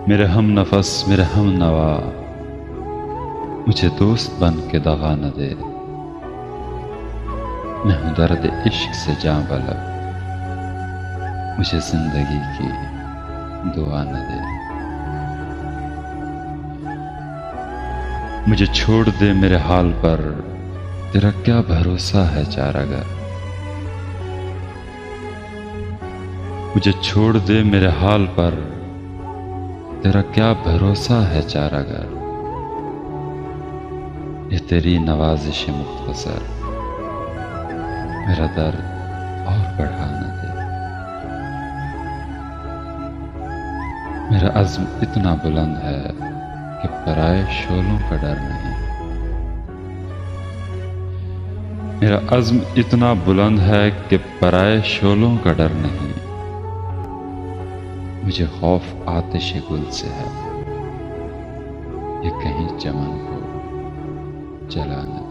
मेरे हम नफस मेरे हम नवा, मुझे दोस्त बन के दगा न दे। मैं हूं दर्द इश्क से जां बलब, मुझे जिंदगी की दुआ न दे। मुझे छोड़ दे मेरे हाल पर, तेरा क्या भरोसा है चारागर। मुझे छोड़ दे मेरे हाल पर, तेरा क्या भरोसा है चारागर। ये तेरी नवाजिश मुख्तसर मेरा दर्द और बढ़ा न दे। मेरा अज़्म इतना बुलंद है कि पराए शोलों का डर नहीं। मेरा अज़्म इतना बुलंद है कि पराए शोलों का डर नहीं। मुझे खौफ आतिश गुल से है, ये कहीं चमन को जला न दे।